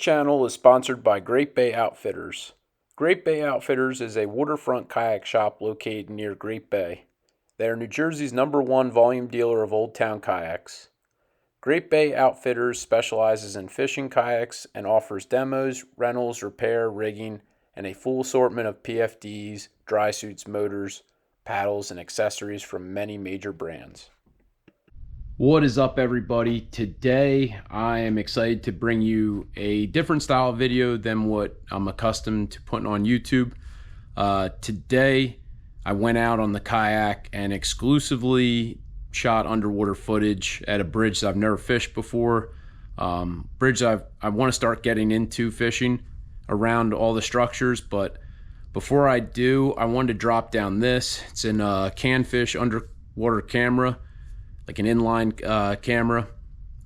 channel is sponsored by Great Bay Outfitters. Great Bay Outfitters is a waterfront kayak shop located near Great Bay. They are New Jersey's #1 volume dealer of Old Town kayaks. Great Bay Outfitters specializes in fishing kayaks and offers demos, rentals, repair, rigging, and a full assortment of PFDs, dry suits, motors, paddles, and accessories from many major brands. What is up, everybody? Today I am excited to bring you a different style of video than what I'm accustomed to putting on YouTube. Today I went out on the kayak and exclusively shot underwater footage at a bridge that I've never fished before. Bridge I want to start getting into fishing around all the structures, but before I do, I wanted to drop down this. It's in a Canfish underwater camera, like an inline camera.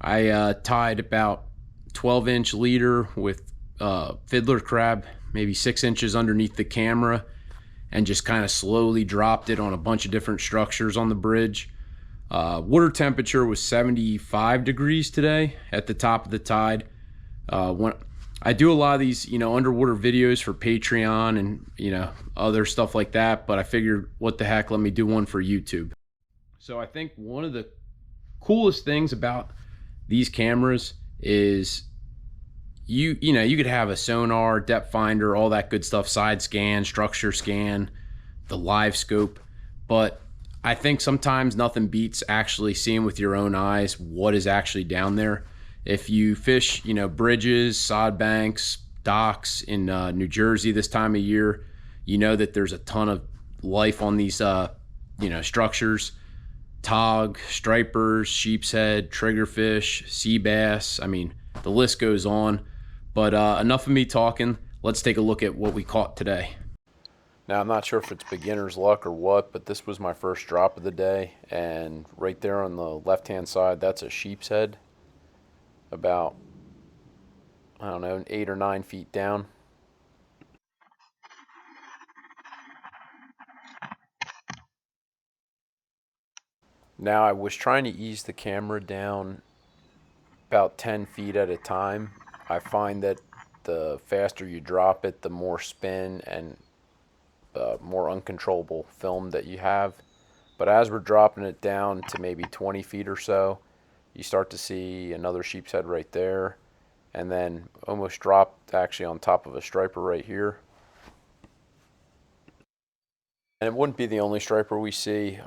I tied about 12-inch leader with fiddler crab, maybe 6 inches underneath the camera, and just kind of slowly dropped it on a bunch of different structures on the bridge. Water temperature was 75 degrees today at the top of the tide. When I do a lot of these, underwater videos for Patreon and, other stuff like that, but I figured, what the heck, let me do one for YouTube. So I think one of the coolest things about these cameras is you could have a sonar, depth finder, all that good stuff, side scan, structure scan, the live scope, but I think sometimes nothing beats actually seeing with your own eyes what is actually down there. If you fish, bridges, sod banks, docks in New Jersey this time of year, you know that there's a ton of life on these, structures. Tautog, stripers, sheepshead, triggerfish, sea bass. I mean, the list goes on. But enough of me talking. Let's take a look at what we caught today. Now, I'm not sure if it's beginner's luck or what, but this was my first drop of the day. And right there on the left-hand side, that's a sheepshead. About, 8 or 9 feet down. Now, I was trying to ease the camera down about 10 feet at a time. I find that the faster you drop it, the more spin and more uncontrollable film that you have. But as we're dropping it down to maybe 20 feet or so, you start to see another sheepshead right there, and then almost dropped actually on top of a striper right here. And it wouldn't be the only striper we see.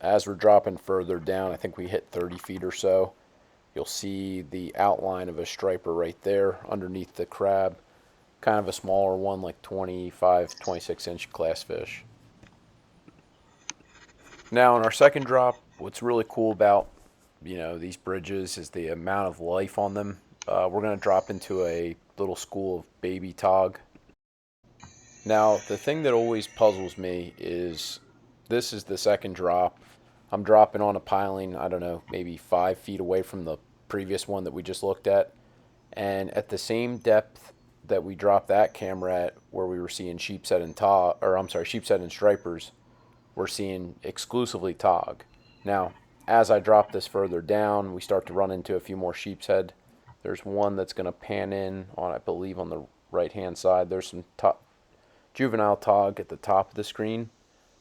As we're dropping further down, I think we hit 30 feet or so, you'll see the outline of a striper right there underneath the crab. Kind of a smaller one, like 25, 26 inch class fish. Now on our second drop, what's really cool about these bridges is the amount of life on them. We're going to drop into a little school of baby tog. Now, the thing that always puzzles me is, this is the second drop. I'm dropping on a piling, I don't know, maybe 5 feet away from the previous one that we just looked at. And at the same depth that we dropped that camera at, where we were seeing sheepshead and sheepshead and stripers, we're seeing exclusively tog. Now, as I drop this further down, we start to run into a few more sheepshead. There's one that's going to pan in on, I believe, on the right-hand side. There's some juvenile tog at the top of the screen.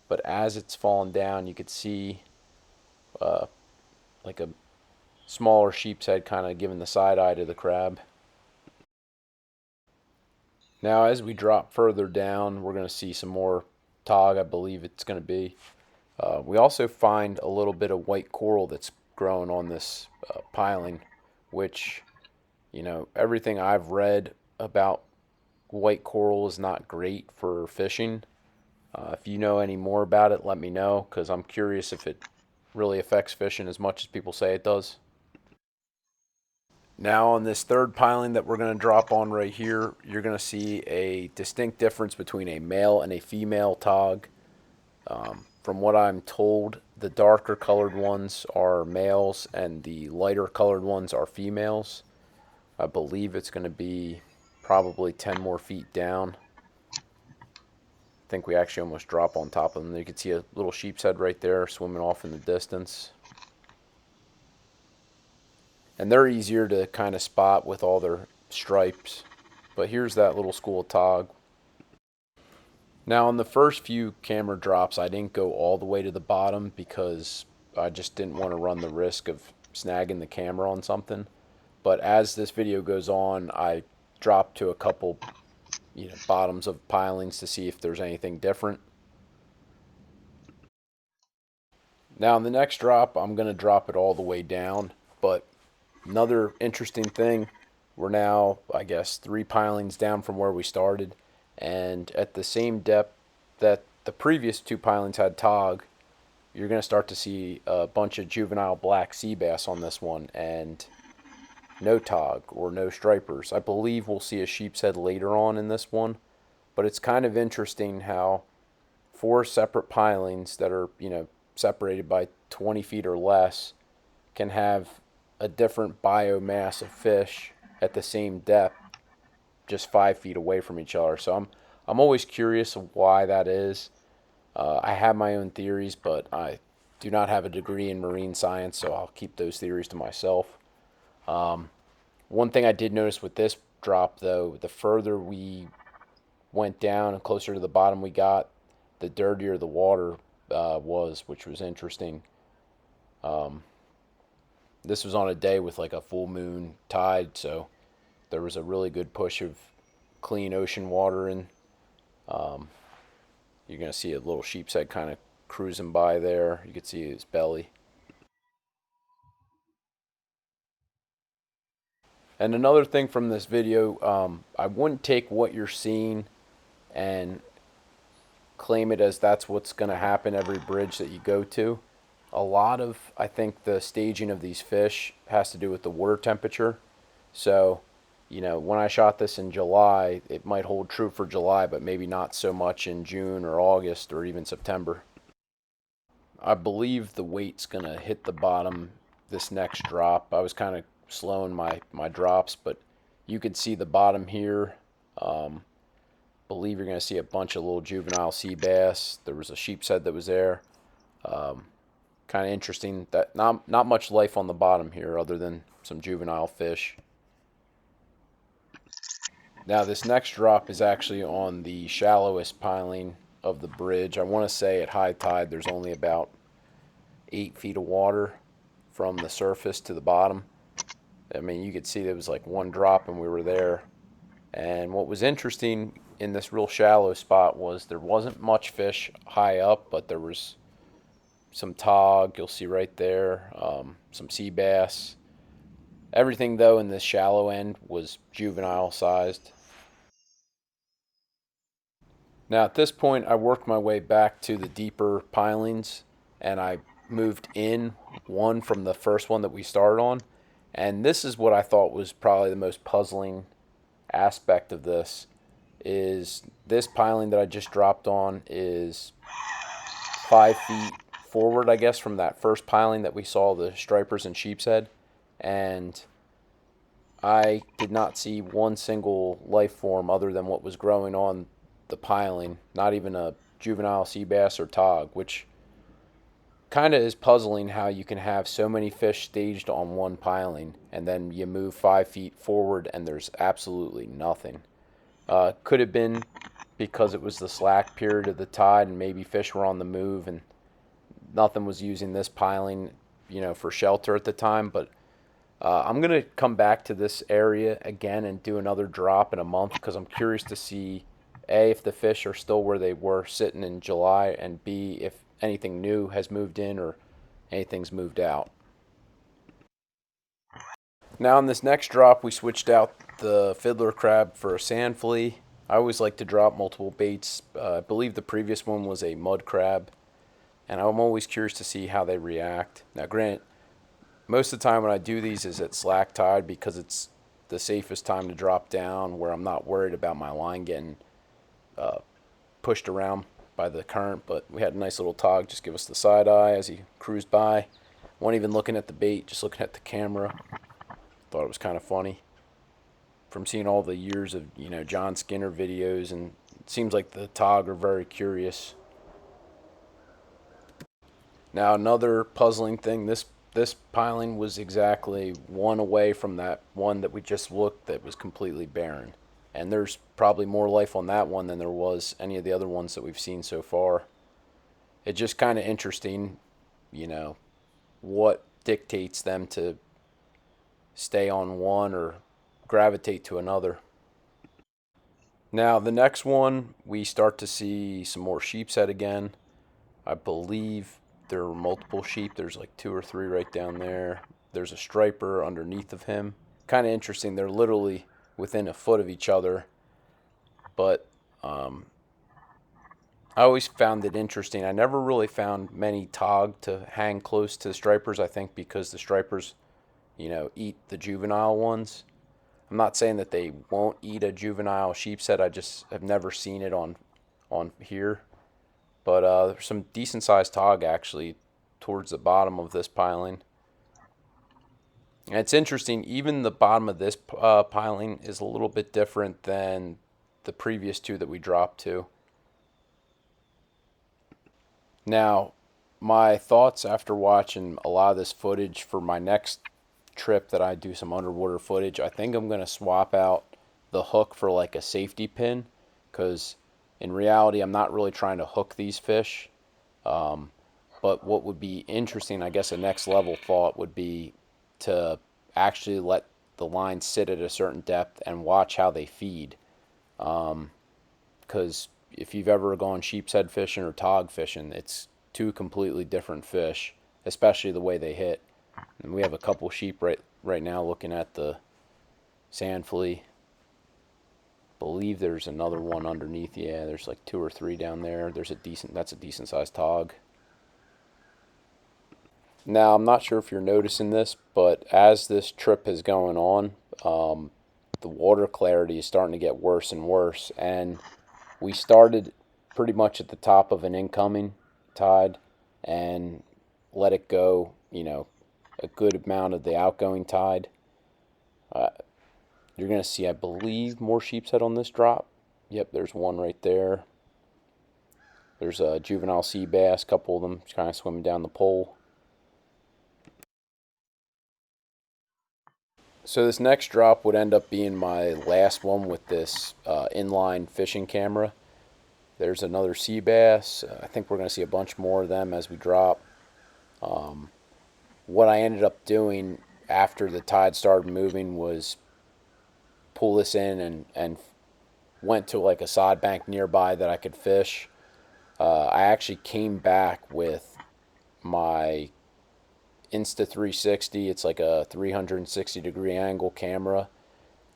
But as it's falling down, you could see like a smaller sheepshead kind of giving the side eye to the crab. Now, as we drop further down, we're going to see some more tog, I believe it's going to be. We also find a little bit of white coral that's growing on this piling, which, everything I've read about white coral is not great for fishing. If you know any more about it, let me know, because I'm curious if it really affects fishing as much as people say it does. Now, on this third piling that we're going to drop on right here, you're going to see a distinct difference between a male and a female tog. From what I'm told, the darker colored ones are males and the lighter colored ones are females. I believe it's going to be probably 10 more feet down. I think we actually almost drop on top of them. You can see a little sheepshead right there swimming off in the distance. And they're easier to kind of spot with all their stripes. But here's that little school of Tog. Now, on the first few camera drops, I didn't go all the way to the bottom because I just didn't want to run the risk of snagging the camera on something. But as this video goes on, I dropped to a couple, bottoms of pilings to see if there's anything different. Now, in the next drop, I'm going to drop it all the way down. But another interesting thing, we're now, I guess, 3 pilings down from where we started. And at the same depth that the previous 2 pilings had Tog, you're going to start to see a bunch of juvenile black sea bass on this one, and no Tog or no stripers. I believe we'll see a sheepshead later on in this one, but it's kind of interesting how 4 separate pilings that are, separated by 20 feet or less can have a different biomass of fish at the same depth, just 5 feet away from each other. So I'm always curious of why that is. I have my own theories, but I do not have a degree in marine science, so I'll keep those theories to myself. One thing I did notice with this drop, though, the further we went down and closer to the bottom we got, the dirtier the water was, which was interesting. This was on a day with like a full moon tide, so there was a really good push of clean ocean water in. You're going to see a little sheepshead kind of cruising by there. You can see his belly. And another thing from this video, I wouldn't take what you're seeing and claim it as that's what's going to happen every bridge that you go to. A lot of, I think, the staging of these fish has to do with the water temperature. So, when I shot this in July, it might hold true for July, but maybe not so much in June or August or even September. I believe the weight's going to hit the bottom this next drop. I was kind of slowing my drops, but you could see the bottom here. Believe you're going to see a bunch of little juvenile sea bass. There was a sheepshead that was there. Kind of interesting that not much life on the bottom here other than some juvenile fish. Now this next drop is actually on the shallowest piling of the bridge. I want to say at high tide there's only about 8 feet of water from the surface to the bottom. I mean, you could see there was like one drop and we were there. And what was interesting in this real shallow spot was there wasn't much fish high up, but there was some Tog, you'll see right there, some sea bass. Everything, though, in this shallow end was juvenile sized. Now, at this point, I worked my way back to the deeper pilings, and I moved in one from the first one that we started on. And this is what I thought was probably the most puzzling aspect of this, is this piling that I just dropped on is 5 feet forward, I guess, from that first piling that we saw the stripers and sheepshead, and I did not see one single life form other than what was growing on the piling, not even a juvenile sea bass or Tog, which kind of is puzzling how you can have so many fish staged on one piling and then you move 5 feet forward and there's absolutely nothing. Could have been because it was the slack period of the tide and maybe fish were on the move and nothing was using this piling, for shelter at the time. But I'm going to come back to this area again and do another drop in a month because I'm curious to see, A, if the fish are still where they were sitting in July, and B, if anything new has moved in or anything's moved out. Now in this next drop, we switched out the fiddler crab for a sand flea. I always like to drop multiple baits. I believe the previous one was a mud crab, and I'm always curious to see how they react. Now, granted, most of the time when I do these is at slack tide because it's the safest time to drop down where I'm not worried about my line getting pushed around by the current. But we had a nice little Tog just give us the side eye as he cruised by. Wasn't even looking at the bait, just looking at the camera. Thought it was kind of funny. From seeing all the years of, John Skinner videos, and it seems like the Tog are very curious. Now another puzzling thing, this This piling was exactly one away from that one that we just looked that was completely barren. And there's probably more life on that one than there was any of the other ones that we've seen so far. It's just kind of interesting, you know, what dictates them to stay on one or gravitate to another. Now, the next one, we start to see some more sheepshead again. I believe there are multiple sheep. There's like two or three right down there. There's a striper underneath of him. Kind of interesting. They're literally within a foot of each other. But um, I always found it interesting. I never really found many tog to hang close to the stripers. I think because the stripers, eat the juvenile ones. I'm not saying that they won't eat a juvenile sheepshead. I just have never seen it on here. But there's some decent sized tog actually towards the bottom of this piling. And it's interesting, even the bottom of this piling is a little bit different than the previous two that we dropped to. Now, my thoughts after watching a lot of this footage for my next trip that I do some underwater footage, I think I'm going to swap out the hook for like a safety pin because in reality, I'm not really trying to hook these fish. Um, but what would be interesting, I guess, a next level thought would be to actually let the line sit at a certain depth and watch how they feed. Because if you've ever gone sheepshead fishing or tog fishing, it's two completely different fish, especially the way they hit. And we have a couple sheep right now looking at the sand flea. Believe there's another one underneath. Yeah, there's like two or three down there. That's a decent sized tog. Now, I'm not sure if you're noticing this, but as this trip is going on, the water clarity is starting to get worse and worse. And we started pretty much at the top of an incoming tide and let it go, a good amount of the outgoing tide. Uh, you're going to see, I believe, more sheepshead on this drop. Yep, there's one right there. There's a juvenile sea bass, a couple of them kind of swimming down the pole. So this next drop would end up being my last one with this inline fishing camera. There's another sea bass. I think we're going to see a bunch more of them as we drop. What I ended up doing after the tide started moving was pull this in and went to like a sod bank nearby that I could fish. I actually came back with my Insta 360. It's like a 360-degree angle camera.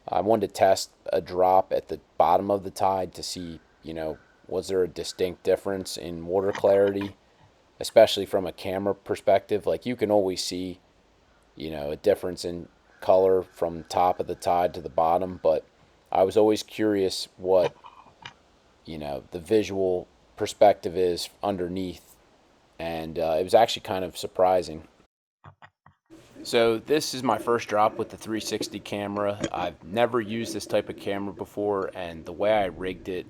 I wanted to test a drop at the bottom of the tide to see, was there a distinct difference in water clarity, especially from a camera perspective. Like you can always see, a difference in color from top of the tide to the bottom, but I was always curious what, the visual perspective is underneath, and it was actually kind of surprising. So this is my first drop with the 360 camera. I've never used this type of camera before, and the way I rigged it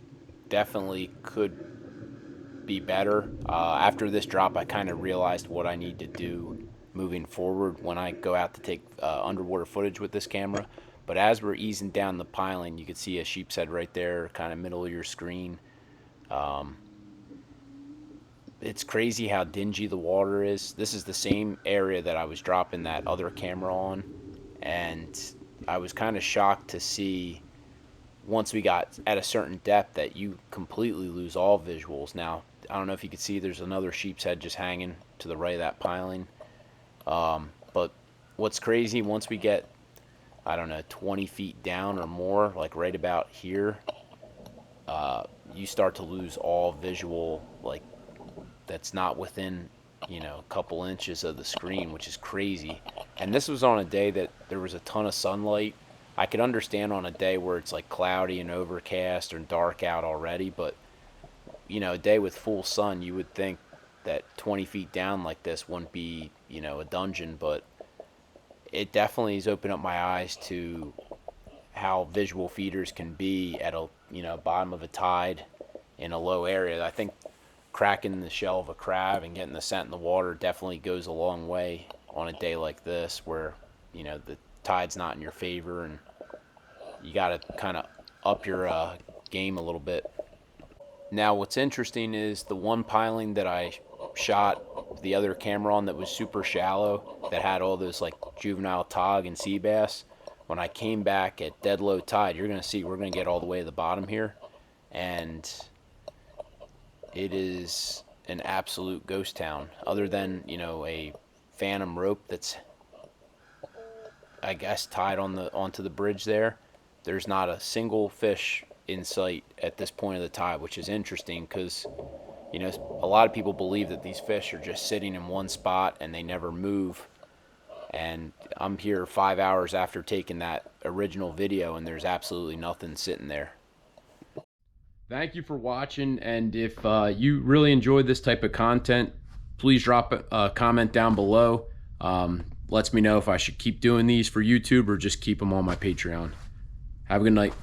definitely could be better. After this drop, I kind of realized what I need to do moving forward when I go out to take underwater footage with this camera. But as we're easing down the piling, you can see a sheepshead right there, kind of middle of your screen. Um, it's crazy how dingy the water is. This is the same area that I was dropping that other camera on, and I was kind of shocked to see once we got at a certain depth that you completely lose all visuals. Now, I don't know if you could see there's another sheepshead just hanging to the right of that piling. But what's crazy, once we get, I don't know, 20 feet down or more, like right about here, you start to lose all visual, like that's not within, a couple inches of the screen, which is crazy. And this was on a day that there was a ton of sunlight. I could understand on a day where it's like cloudy and overcast or dark out already, but a day with full sun, you would think that 20 feet down like this wouldn't be, a dungeon, but it definitely has opened up my eyes to how visual feeders can be at a, bottom of a tide in a low area. I think cracking the shell of a crab and getting the scent in the water definitely goes a long way on a day like this where, the tide's not in your favor and you got to kind of up your game a little bit. Now, what's interesting is the one piling that I shot the other camera on that was super shallow, that had all those like juvenile tog and sea bass. When I came back at dead low tide, you're going to see we're going to get all the way to the bottom here. And it is an absolute ghost town. Other than, a phantom rope that's, I guess, tied onto the bridge there, there's not a single fish in sight at this point of the tide, which is interesting because, a lot of people believe that these fish are just sitting in one spot and they never move. And I'm here 5 hours after taking that original video and there's absolutely nothing sitting there. Thank you for watching, and if you really enjoyed this type of content, please drop a comment down below. Lets me know if I should keep doing these for YouTube or just keep them on my Patreon. Have a good night.